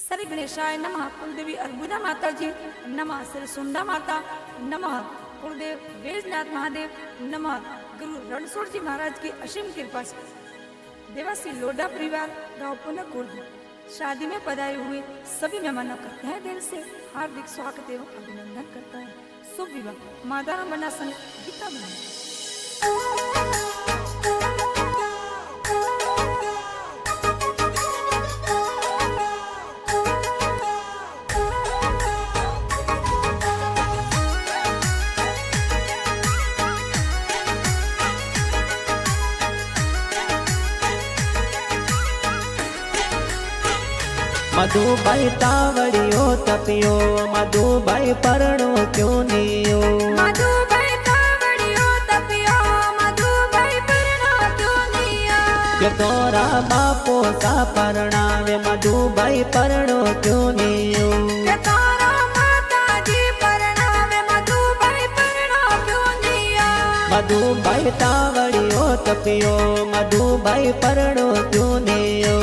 श्री गणेशाय नमः। कुलदेवी अर्बुदा माता जी नमः। श्री सुंदा माता नमः। कुलदेव वेजनाथ महादेव नमः। गुरु रणछोड़ जी महाराज की असीम कृपा से देवासी लोडा परिवार गांव पुनः कुर्द शादी में पधारे हुए सभी मेहमानों का तहे दिल से हार्दिक स्वागत एवं अभिनंदन करता है। शुभ विवाह माता बना संग गीता बना। मधुबाई तावड़ियो तपियो मधुबाई परणो क्यों नियो। मधुबाई तावड़ियो तपियो मधुबाई परणो क्यों नियो। के तोरा बापो सा परणावे मधुबाई परणो क्यों नियो। के तोरा माता जी परणावे मधुबाई परणो क्यों नियो। मधुबाई तावड़ियो तपियो मधुबाई परणो क्यों नियो।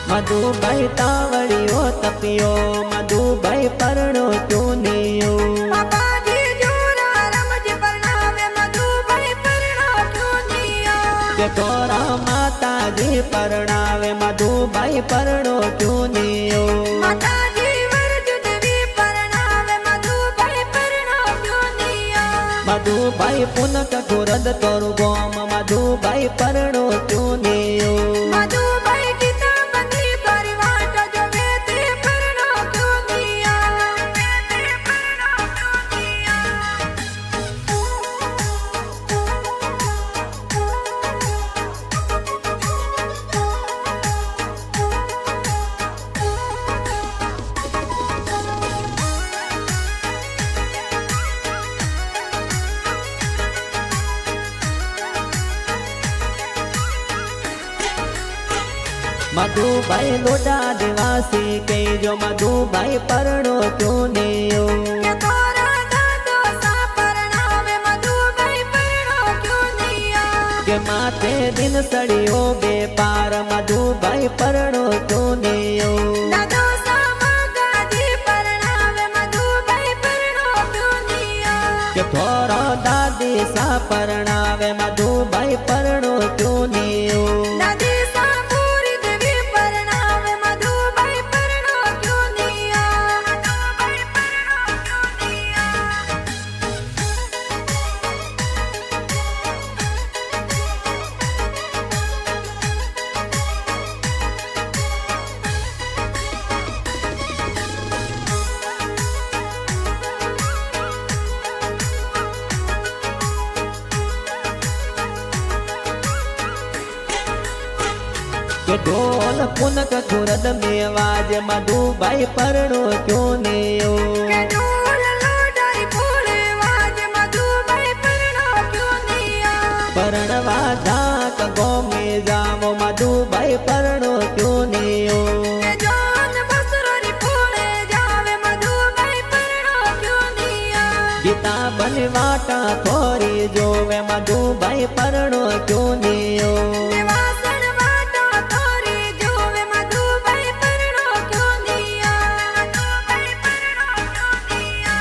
मधुबाई तावड़ियो तपियो मधुबाई परणो क्यों नियो। पापा जी जोरा रमज परणावे मधुबाई परणो क्यों नियो। के तोरा माता जी परणावे मधुबाई परणो क्यों नियो। माता जी वरज देवी परणावे मधुबाई परणो क्यों नियो। मधुबाई पुनक गुरद तोरु गोम मधुबाई परणो क्यों नियो। मधुबाई गीता बंदी तोरी वाट जो वेते परणो क्यों नियो। वेते परणो क्यों नियो। मधुबाई लोडा देवासी के जो मधुबाई परणो क्यों नियो। के तोरा दादो सा परणावे मधुबाई परणो क्यों नियो। के माथे दिन सड़ियो बेपार मधुबाई परणो क्यों नियो। दादो सा माता जी परणावे मधुबाई परणो क्यों नियो। के थोरो दादी सा परणावे मधुबाई परणो क्यों नियो। दादी सा पूरी देवी परणावे मधुबाई परणो क्यों नियो। मधुबाई परणो क्यों नियो। के ढोल पुनक गुरद में आवाज मधुबाई परणो क्यों नियो। के ढोल लोडाई फूले वाज मधुबाई परणो क्यों नियो। परणवा धाक गो में जावो मधुबाई परणो क्यों नियो। के जान बसरोरी फूले जावे मधुबाई परणो क्यों नियो। गीता बनवाटा थोरी जोवे मधुबाई परणो क्यों नियो। देवासन वाटा तोरी जोवे मधुबाई परणो क्यों नियो। मधुबाई परणो क्यों नियो।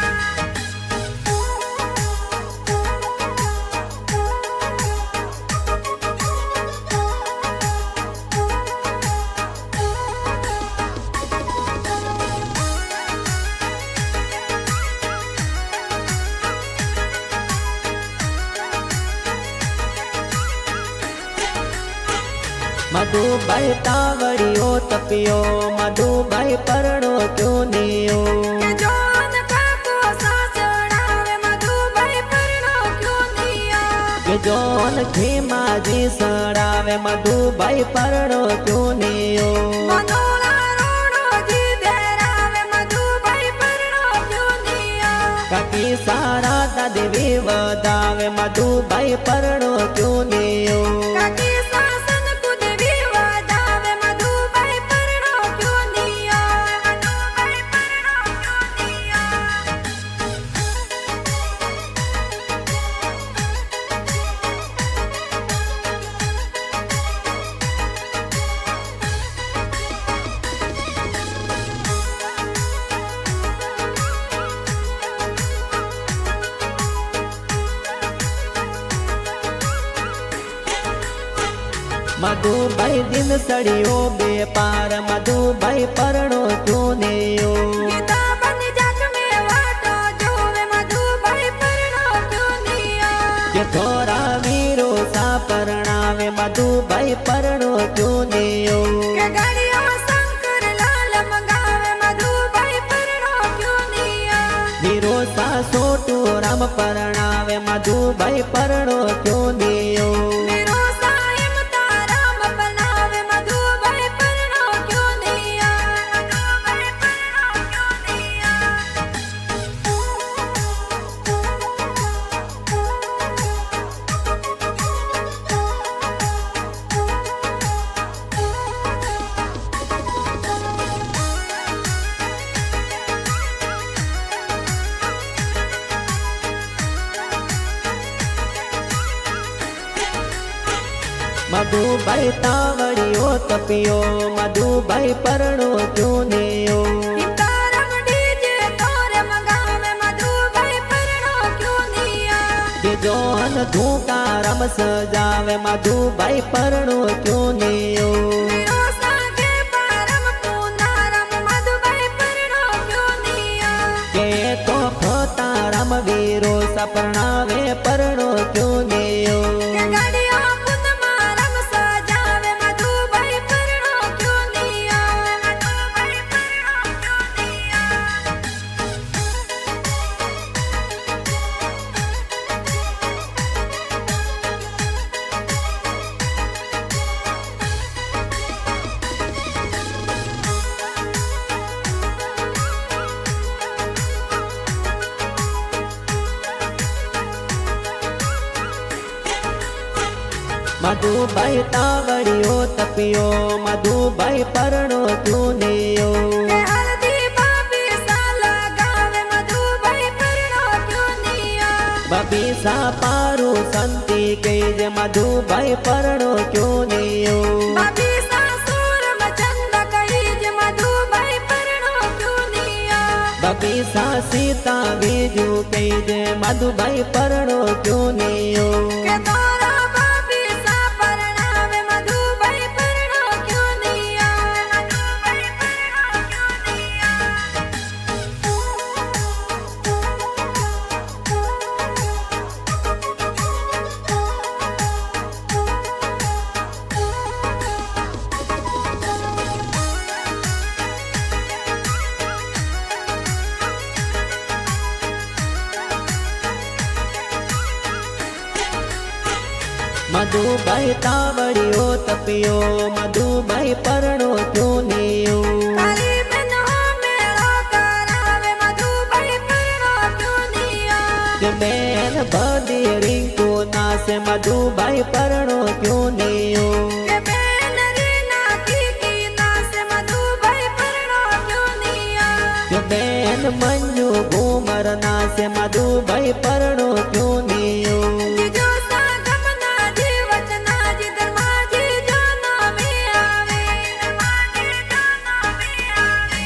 मधुबाई तावड़ियो तपियो मधुबाई परणो क्यों नियो। के जोन काको सासड़ावे मधुबाई परणो क्यों नियो। के जोन खीमा जी सड़ावे मधुबाई परणो क्यों नियो। मनोला रोणो સારા તા દેવી વધાવે મધુભાઈ પરણો ક્યું નિયો કાકી સાસન કુદેવી વધાવે મધુભાઈ પરણો ક્યો નિયો મધુભાઈ પરણો ક્યો નિયો મધુભાઈ દિન સળિયો બે પાર મધુભાઈ પરણો ક્યું નિયો ગીતા બન જાક મે વાટો જોવે મધુભાઈ પરણો ક્યો નિયો કે થોરા વીરો સા પરણાવે મધુભાઈ પરણો ક્યું નિયો કે ગાડીઓ શંકર લાલ મંગાવે મધુભાઈ પરણો ક્યો નિયો વીરો સા સોટુ રામ પરણાવે મધુભાઈ પરણો ક્યું નિયો મેરો સાહેબ તારામ બનાવે મધુભાઈ પરણો ક્યો નિયો મધુભાઈ પરણો ક્યો નિયો મધુભાઈ તાવડીઓ તપિયો મધુભાઈ પરણો ક્યું નિયો સીતારામ ડીજે તોરે મંગાવે મધુભાઈ પરણો ક્યો નિયો કે જોહન ધૂકારામ સજાવે મધુભાઈ પરણો ક્યું નિયો મેરો સાગે પારમ પૂનારામ મધુભાઈ પરણો ક્યો નિયો કે તો ફતારામ વીરો સપનાવે પરણો ક્યું નિયો કે ગાડીઓ પુનમારામ સજાવે મધુભાઈ પરણો ક્યો નિયો મધુભાઈ પરણો ક્યો નિયો મધુભાઈ તાવડીઓ તપિયો મધુભાઈ પરણો ક્યું નિયો કે હલ્દી બાબી સાલા ગાવે મધુભાઈ પરણો ક્યો નિયો બબી સા પારુ સંતી કઈ જે મધુભાઈ પરણો ક્યું નિયો બાબી સાસુર મચંદ કહી જ મધુભાઈ પરણો ક્યો નિયો બબી સા સીતા બીજુ કઈ જે મધુભાઈ પરણો ક્યું નિયો કે તોરા બાબી સા પરણાવે મધુભાઈ પરણો ક્યો નિયો મધુભાઈ પરણો ક્યો નિયો મધુભાઈ તાવડીઓ તપિયો મધુભાઈ પરણો ક્યું નિયો તારી બહેનો મેળો કરાવે મધુભાઈ પરણો ક્યો નિયો કે બેન બધી રીંકુ નાસે મધુભાઈ પરણો ક્યું નિયો કે બેન રીના કીકી નાસે મધુભાઈ પરણો ક્યો નિયો કે બેન મંજુ ઘુમર નાસે મધુભાઈ પરણો ક્યું નિયો જીજો સાગમના જીવચના જી ધર્માજી જો નામે આવે ધર્માજી જો નામે આવે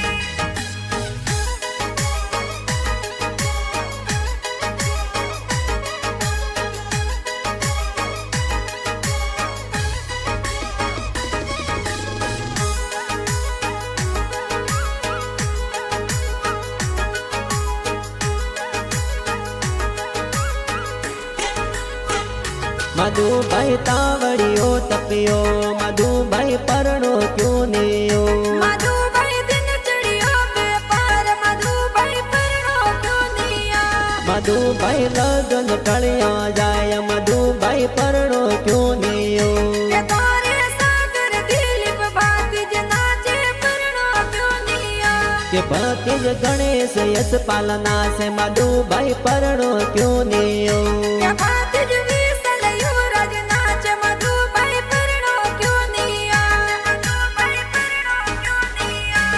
મધુભાઈ તાવડીઓ તપિયો મધુભાઈ પરણો ક્યું નિયો મધુભાઈ દિન ચડિયો બે પાર મધુભાઈ પરણો ક્યો નિયો મધુભાઈ લગન ટળ્યા જાય મધુભાઈ પરણો ક્યું નિયો કે તારે સાગર દિલીપ ભાતી જ નાચે પરણો ક્યો નિયો के भतीज गणेश यश पालना से मधुभाई परણો क्यों नियो કે ભાતીજ વિસલ યુવરાજ નાચ મધુભાઈ પરણો ક્યો નિયા મધુભાઈ પરણો ક્યો નિયા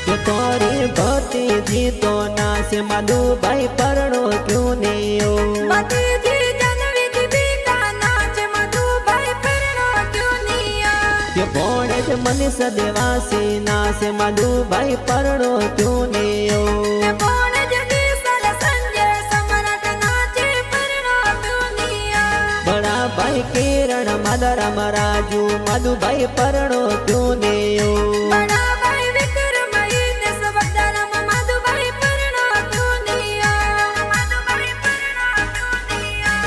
के तोरी भतीजी तो ना से मधुभाई परણો क्यों नियो ભતીજી જનવી દીકા નાચ મધુભાઈ પરણો ક્યો નિયા के भोणे ज मनीष देवासी ना से मधुभाई परણો क्यों नियो કે કોણ જગીસલ સંજય સમ્રાટ નાચે પરણો ક્યો નિયા बड़ा भाई किरण मदरम राजू मधुभाई परણો क्यों नियो બડા ભાઈ વિક્રમ ઈનેસ વગદારામ મધુભાઈ પરણો ક્યો નિયા મધુભાઈ પરણો ક્યો નિયા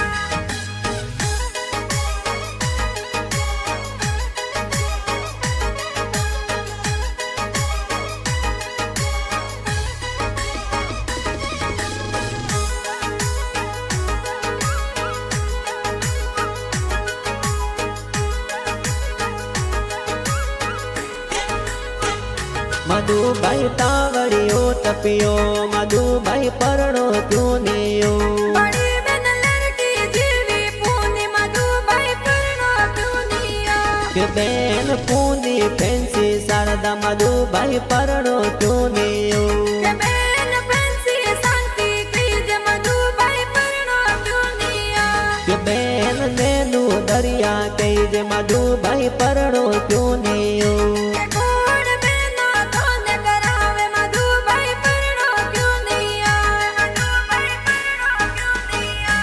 मधुभाई तावड़ियो तपियो मधुभाई परણો क्यों नियो बड़ी बेन लड़की जीवी पूनी मधुभाई परणो क्यो निया के बेन पूनी फैंसी शारदा मधुभाई परણો क्यों नियो के बेन फैंसी शांति कीज मधुभाई परणो क्यो निया के बेन नेनु दरिया कई जे मधुभाई परણો क्यों नियो के कोण बेना तोने करावे मधुभाई परणो क्यो निया मधुभाई परणो क्यो निया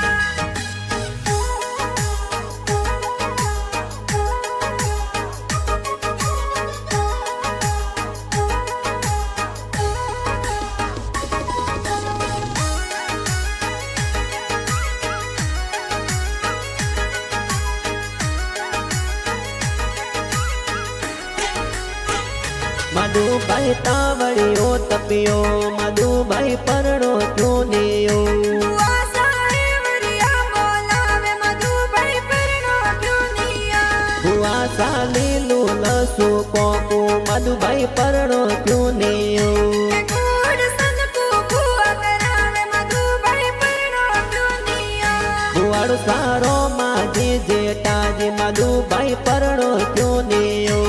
मधुभाई तावड़ियो तपियो मधुभाई परणો क्यों नियो बुआ साहेबरिया बोलावे मधुभाई परणो क्यो निया बुआ सालीलू लसु कोकू मधुभाई परणो क्यों नियो के कोड सनकू बुआ करावे मधुभाई परणो क्यो निया बुआड़ सारो माजी जेठाजी मधुभाई परणो क्यों नियो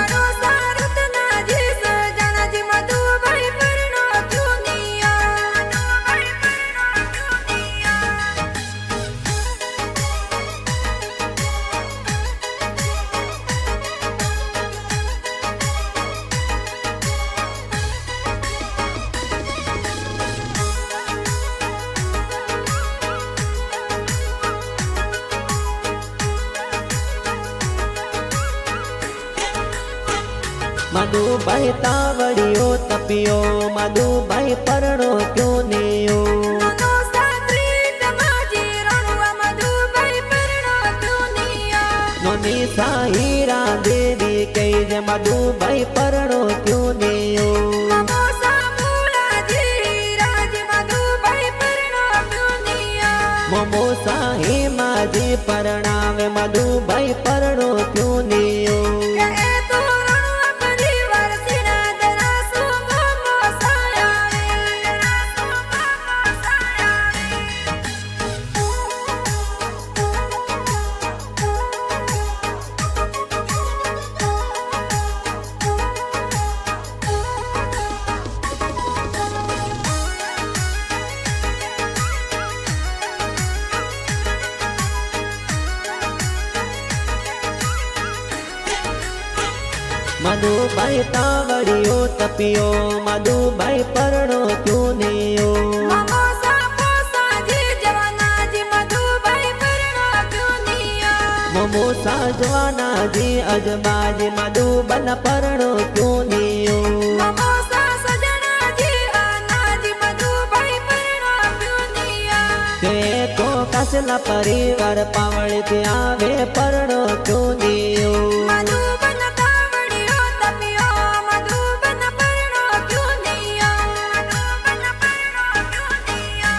घणो सारुत नाजी सजनाजी मधुभाई परणो क्यो निया मधुभाई परणो क्यो निया मधुभाई तावड़ियो तपियो मधुभाई परणो क्यों नियो ननो सात्री तमाजी रणुआ मधुभाई परणो क्यो निया नोनी साहीरा देवी कई जे मधुभाई परणो क्यों नियो ममोसा मूलाजी राज मधुभाई परणो क्यो निया मोमो साही माजी परणावे मधुभाई परणो क्यों नियो કે એ તો રણુઆ પરિવાર સિનાદરા સુગમો સાયાવે સુગમો સાયાવે मधुभाई तावड़ियो तपियो मधुभाई परणो क्यों नियो મમોસા પોસાજી જવાનાજી મધુભાઈ પરણો ક્યો નિયા मोमो साजवाना जी अजमाजी मधुबन परणो क्यों नियो મમોસા સજનાજી આનાજી મધુભાઈ પરણો ક્યો નિયા के तो कस વસલા પરિવાર પાવળથી આવે પરણો ચૂનિયો મધુબન કાવડિયો તપિયો મધુબન પરણો ચૂનિયો મધુબન પરણો ચૂનિયો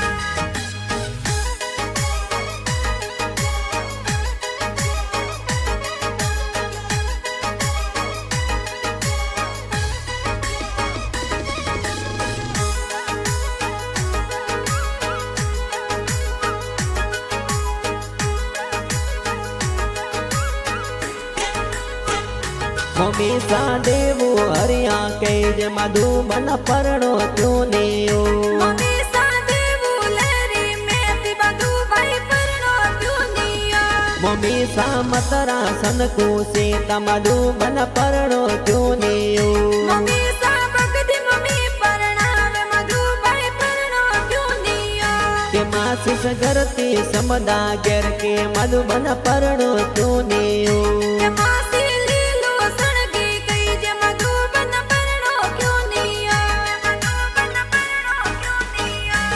મમ્મી સાદેવું હરિયા કહેજે મધુબન પરણો ચૂનિયો મમ્મી સાથે બુલેરી મેથી મધુભાઈ પરણો ચૂનિયો મમ્મી સામતરા સનકુ સીતા મધુબન પરણો ચૂનિયો મમ્મી સાબકથી મમ્મી પરણાવે મધુભાઈ પરણો ચૂનિયો કે માસી સગરતી સમદા ઘેર કે મધુબન પરણો ચૂનિયો કે માસી લીલો સણગી ગઈ જે મધુબન પરણો ચૂનિયો મધુબન પરણો ચૂનિયો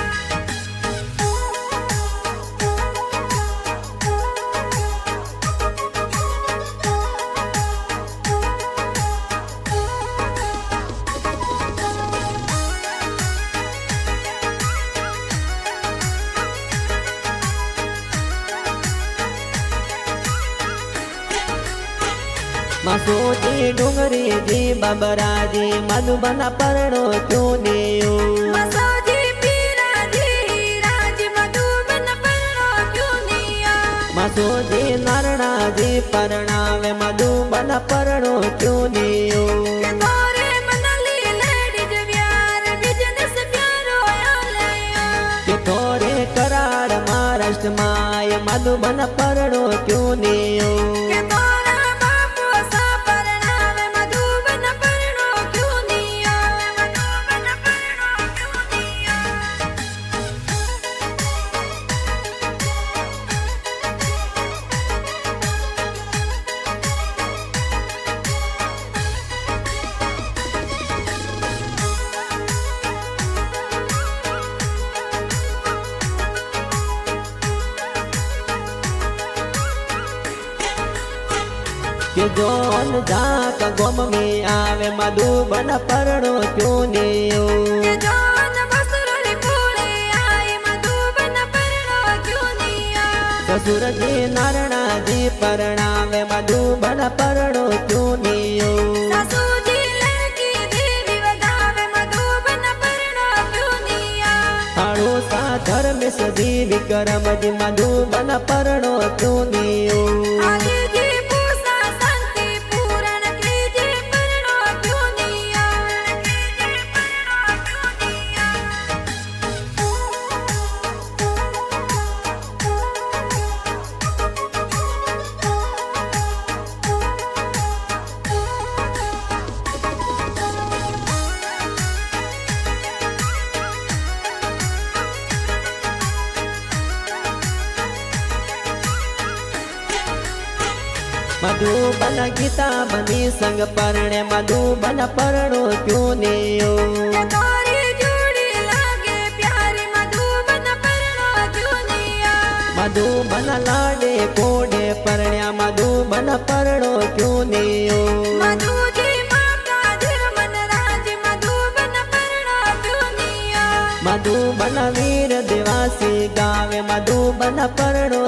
મસોજી ડુંગરી જી બબરાજી મધુબન પરણો ચૂનિયો મસોજી પીરાજી રાજ મધુબન પરણો ચૂનિયો મસોજી નરણાજી પરણાવે મધુબન પરણો ચૂનિયો કે તોરે મનલી લેડી જ વ્યાર બિઝનેસ પ્યારો આલયો કે થોરે કરાર મહારાષ્ટ્રમાં એ મધુબન પરણો ચૂનિયો કે તોરા બાપો સા પરણાવે મધુબન પરણો ચૂનિયો મધુબન પરણો ચૂનિયો કે જોન જાક ગોમ में આવે મધુબન પરણો ચૂનિયો કે જોન બસુરી પૂરે આય મધુબન પરણો ચૂનિયો સસુરજી નરણાજી પરણાવે મધુબન પરણો ચૂનિયો સાસુજી લડકી દેવી વધાવે મધુબન પરણો ચૂનિયો હાળો સા ધર્મેશ જી વિક્રમજી મધુબન પરણો ચૂનિયો આજીજી પૂસા શાંતિ પૂરણ કીજે પરણો ચૂનિયો કીજે પરણો ચૂનિયો મધુબન ગીતા બની સંગ પરણે મધુબન પરણો ચૂનિયો કે તારી જોડી લાગે પ્યારી મધુબન પરણો ચૂનિયો મધુબન લાડે કોડે પરણ્યા મધુબન પરણો ચૂનિયો મધુજી માતા ધીરમન રાજ મધુબન પરણો ચૂનિયો મધુબન વીર દેવાસી ગાવે મધુબન પરણો